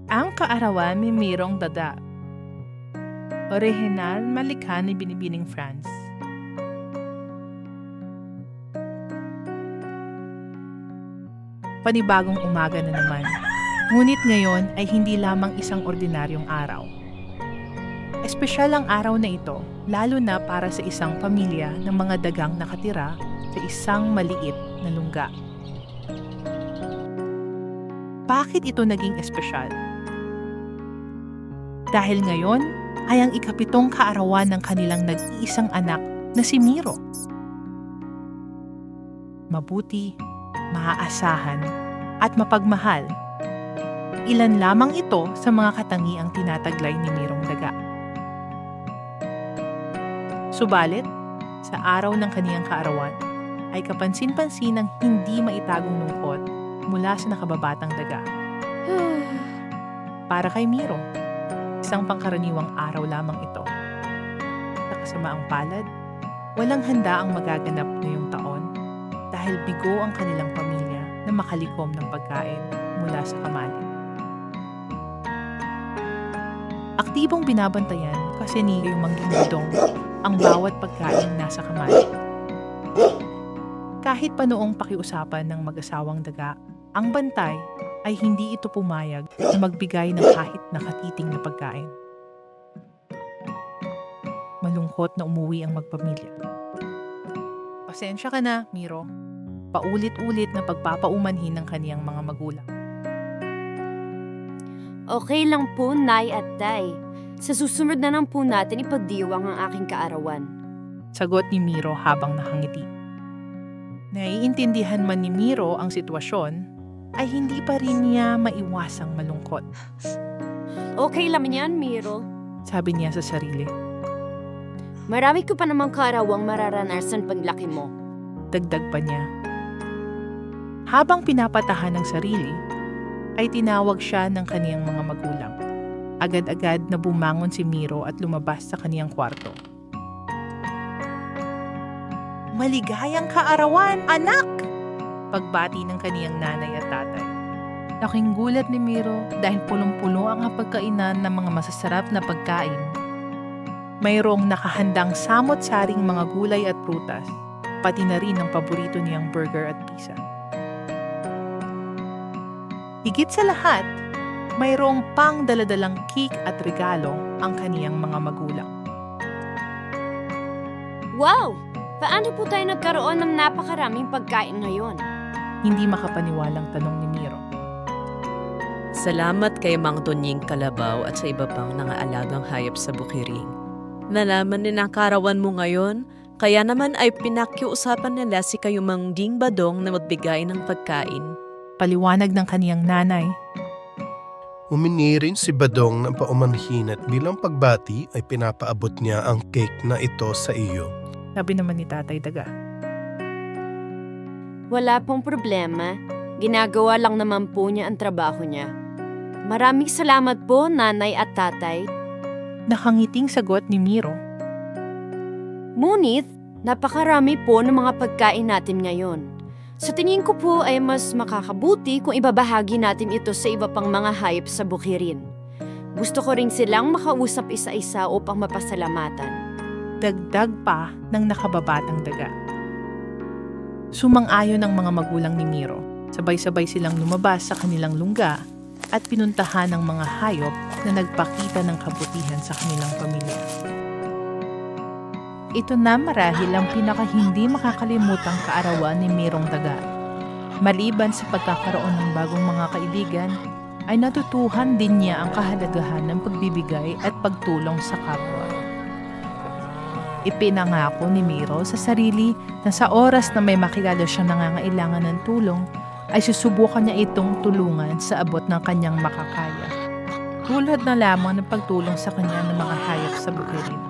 Ang kaarawan ni Mirong Daga. Orihinal malikha ni Binibining France. Panibagong umaga na naman. Ngunit ngayon ay hindi lamang isang ordinaryong araw. Espesyal ang araw na ito, lalo na para sa isang pamilya ng mga dagang nakatira sa isang maliit na lungga. Bakit ito naging espesyal? Dahil ngayon ay ang ikapitong kaarawan ng kanilang nag-iisang anak na si Miro. Mabuti, maaasahan, at mapagmahal. Ilan lamang ito sa mga katangiang tinataglay ni Mirong Daga. Subalit, sa araw ng kaniyang kaarawan, ay kapansin-pansin ng hindi maitagong lungkot mula sa nakababatang daga. Para kay Miro, isang pangkaraniwang araw lamang ito. Sa kasamaang palad, walang handa ang magaganap ngayong taon dahil bigo ang kanilang pamilya na makalikom ng pagkain mula sa kamali. Aktibong binabantayan kasi ni Mangging Dudong ang bawat pagkain nasa kamali. Kahit pa noong pakiusapan ng mag-asawang daga, ang bantay ay hindi ito pumayag na magbigay ng kahit nakatiting na pagkain. Malungkot na umuwi ang magpamilya. Pasensya ka na, Miro. Paulit-ulit na pagpapaumanhin ng kaniyang mga magulang. Okay lang po, Nay at Tay. Sa susunod na lang po natin ipagdiwang ang aking kaarawan. Sagot ni Miro habang nakangiti. Naiintindihan man ni Miro ang sitwasyon, ay hindi pa rin niya maiwasang malungkot. Okay lang yan, Miro. Sabi niya sa sarili. Marami ko pa namang kaarawang mararanasan paglaki mo. Dagdag pa niya. Habang pinapatahan ng sarili, ay tinawag siya ng kaniyang mga magulang. Agad-agad na bumangon si Miro at lumabas sa kaniyang kwarto. Maligayang kaarawan, anak! Pagbati ng kaniyang nanay at tatay. Laking gulat ni Miro dahil pulong-pulo ang hapagkainan ng mga masasarap na pagkain. Mayroong nakahandang samot-saring mga gulay at prutas, pati na rin ang paborito niyang burger at pizza. Higit sa lahat, mayroong pang daladalang cake at regalo ang kaniyang mga magulang. Wow! Paano po tayo nagkaroon ng napakaraming pagkain ngayon? Hindi makapaniwalang tanong ni Miro. Salamat kay Mang Tonying Kalabaw at sa iba pang nangaalagang hayop sa Bukiring. Nalaman ni ng kaarawan mo ngayon, kaya naman ay pinakiusapan nila si kayo Mang Ding Badong na magbigay ng pagkain. Paliwanag ng kaniyang nanay. Humingi rin si Badong ng paumanhin at bilang pagbati ay pinapaabot niya ang cake na ito sa iyo. Sabi naman ni Tatay Daga. Wala pong problema. Ginagawa lang naman po niya ang trabaho niya. Maraming salamat po, Nanay at Tatay. Nakangiting sagot ni Miro. Ngunit, napakarami po ng mga pagkain natin ngayon. Sa tingin ko po ay mas makakabuti kung ibabahagi natin ito sa iba pang mga hayop sa bukirin. Gusto ko rin silang makausap isa-isa upang mapasalamatan. Dagdag pa ng nakababatang daga. Sumang-ayon ang mga magulang ni Miro. Sabay-sabay silang lumabas sa kanilang lungga at pinuntahan ng mga hayop na nagpakita ng kabutihan sa kanilang pamilya. Ito na marahil ang pinaka-hindi makakalimutang kaarawan ni Mirong Daga. Maliban sa pagkakaroon ng bagong mga kaibigan, ay natutuhan din niya ang kahalagahan ng pagbibigay at pagtulong sa kapwa. Ipinangako ni Miro sa sarili na sa oras na may makilala siyang nangangailangan ng tulong, ay susubukan niya itong tulungan sa abot ng kanyang makakaya. Tulad na lamang ng pagtulong sa kanya ng mga hayop sa bukirin.